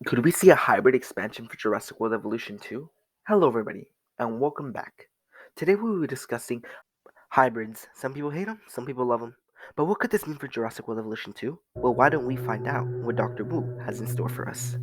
Could we see a hybrid expansion for Jurassic World Evolution 2? Hello, everybody, and welcome back. Today we will be discussing hybrids. Some people hate them, some people love them. But what could this mean for Jurassic World Evolution 2? Well, why don't we find out what Dr. Wu has in store for us?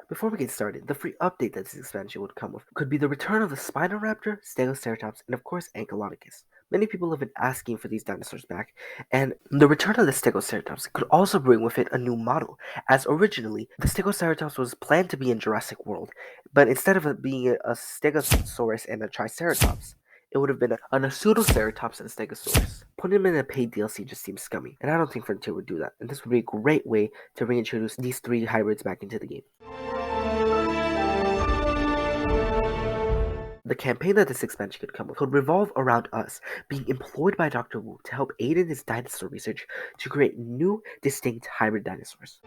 Before we get started, the free update that this expansion would come with could be the return of the Spinoraptor, Stegoceratops, and of course Ankylodocus. Many people have been asking for these dinosaurs back, and the return of the Stegoceratops could also bring with it a new model, as originally the Stegoceratops was planned to be in Jurassic World, but instead of it being a Stegosaurus and a Triceratops, it would have been a Pseudoceratops and Stegosaurus. Putting them in a paid DLC just seems scummy, and I don't think Frontier would do that, and this would be a great way to reintroduce these three hybrids back into the game. The campaign that this expansion could come with could revolve around us being employed by Dr. Wu to help aid in his dinosaur research to create new, distinct hybrid dinosaurs.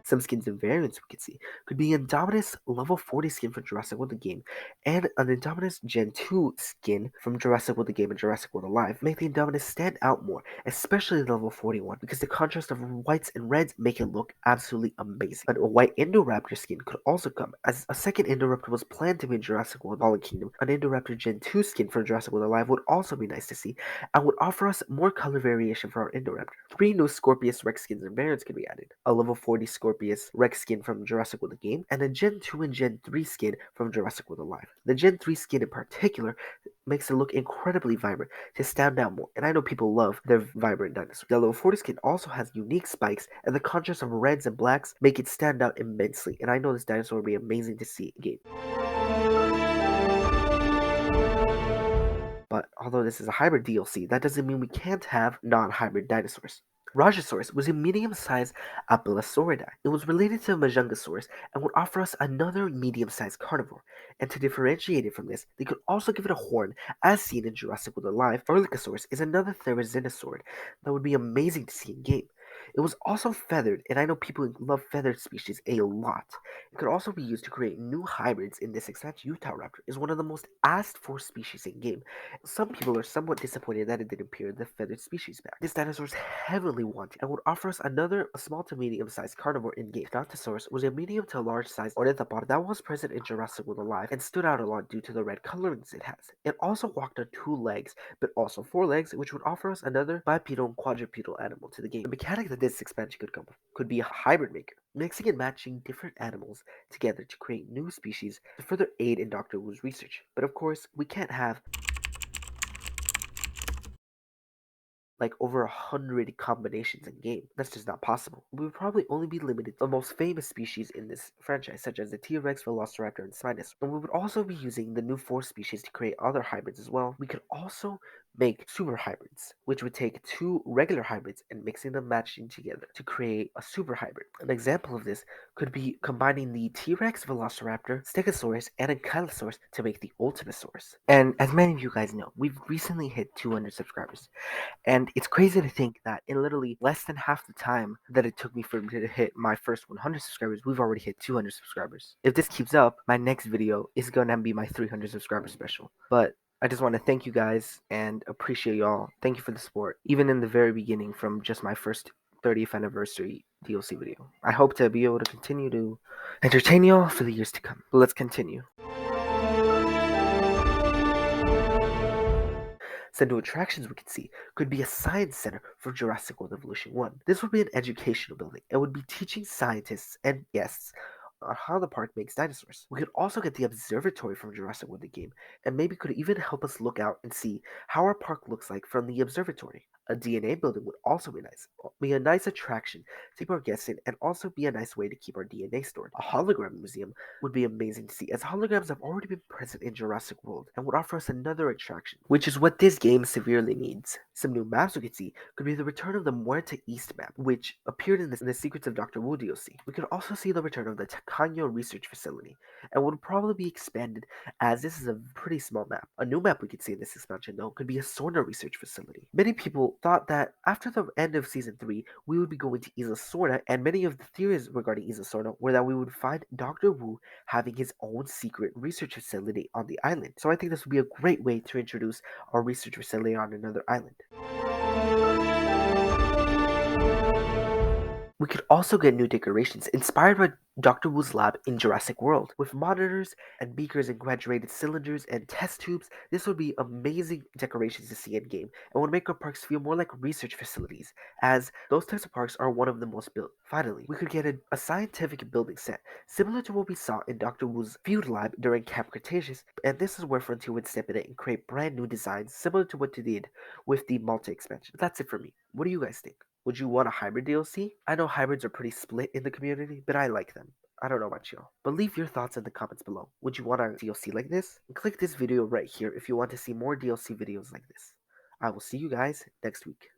Some skins and variants we could see could be Indominus level 40 skin from Jurassic World the Game and an Indominus Gen 2 skin from Jurassic World the Game and Jurassic World Alive make the Indominus stand out more, especially the level 41, because the contrast of whites and reds make it look absolutely amazing. A white Indoraptor skin could also come, as a second Indoraptor was planned to be in Jurassic World Fallen Kingdom. An Indoraptor Gen 2 skin from Jurassic World Alive would also be nice to see, and would offer us more color variation for our Indoraptor. 3 new Scorpius Rex skins and variants could be added. A level 40 Scorpius Rex skin from Jurassic World the Game, and a Gen 2 and Gen 3 skin from Jurassic World Alive. The Gen 3 skin in particular makes it look incredibly vibrant to stand out more, and I know people love their vibrant dinosaurs. The level 40 skin also has unique spikes, and the contrast of reds and blacks make it stand out immensely, and I know this dinosaur will be amazing to see in game. But although this is a hybrid DLC, that doesn't mean we can't have non-hybrid dinosaurs. Rajasaurus was a medium-sized Apellosauridae. It was related to Majungasaurus and would offer us another medium-sized carnivore. And to differentiate it from this, they could also give it a horn, as seen in Jurassic World Alive. Erlikosaurus is another Therizinosaur that would be amazing to see in game. It was also feathered, and I know people love feathered species a lot. It could also be used to create new hybrids in this expansion. Utahraptor is one of the most asked for species in game. Some people are somewhat disappointed that it didn't appear in the feathered species pack. This dinosaur is heavily wanted and would offer us another small to medium sized carnivore in game. Giganotosaurus was a medium to large sized ornithopod that was present in Jurassic World Alive and stood out a lot due to the red colorings it has. It also walked on 2 legs, but also 4 legs, which would offer us another bipedal and quadrupedal animal to the game. The mechanic that this expansion could come with could be a hybrid maker, mixing and matching different animals together to create new species to further aid in Dr. Wu's research. But of course, we can't have like over 100 combinations in game. That's just not possible. We would probably only be limited to the most famous species in this franchise, such as the T-Rex, Velociraptor, and Spinosaurus. And we would also be using the new 4 species to create other hybrids as well. We could also make super hybrids, which would take 2 regular hybrids and mixing them matching together to create a super hybrid. An example of this could be combining the T-Rex, Velociraptor, Stegosaurus, and Ankylosaurus to make the Ultimasaurus. And as many of you guys know, we've recently hit 200 subscribers. And it's crazy to think that in literally less than half the time that it took me for me to hit my first 100 subscribers, we've already hit 200 subscribers. If this keeps up, my next video is going to be my 300 subscriber special. But I just want to thank you guys and appreciate y'all. Thank you for the support, even in the very beginning from just my first 30th anniversary DLC video. I hope to be able to continue to entertain y'all for the years to come. But let's continue. Some new attractions we could see could be a science center for Jurassic World Evolution 1. This would be an educational building and would be teaching scientists and guests on how the park makes dinosaurs. We could also get the observatory from Jurassic World the game, and maybe could even help us look out and see how our park looks like from the observatory. A DNA building would also be a nice attraction to keep our guests in, and also be a nice way to keep our DNA stored. A hologram museum would be amazing to see, as holograms have already been present in Jurassic World and would offer us another attraction, which is what this game severely needs. Some new maps we could see could be the return of the Muerte East map, which appeared in the Secrets of Dr. Wu DLC. We could also see the return of the Takanyo Research Facility, and would probably be expanded, as this is a pretty small map. A new map we could see in this expansion, though, could be a Sorna Research Facility. Many people thought that after the end of Season 3, we would be going to Isla Sorna, and many of the theories regarding Isla Sorna were that we would find Dr. Wu having his own secret research facility on the island. So I think this would be a great way to introduce our research facility on another island. We could also get new decorations inspired by Dr. Wu's lab in Jurassic World. With monitors and beakers and graduated cylinders and test tubes, this would be amazing decorations to see in game and would make our parks feel more like research facilities, as those types of parks are one of the most built. Finally, we could get a scientific building set, similar to what we saw in Dr. Wu's field lab during Camp Cretaceous, and this is where Frontier would step in it and create brand new designs similar to what they did with the Malta expansion. That's it for me. What do you guys think? Would you want a hybrid DLC? I know hybrids are pretty split in the community, but I like them. I don't know about y'all. But leave your thoughts in the comments below. Would you want a DLC like this? And click this video right here if you want to see more DLC videos like this. I will see you guys next week.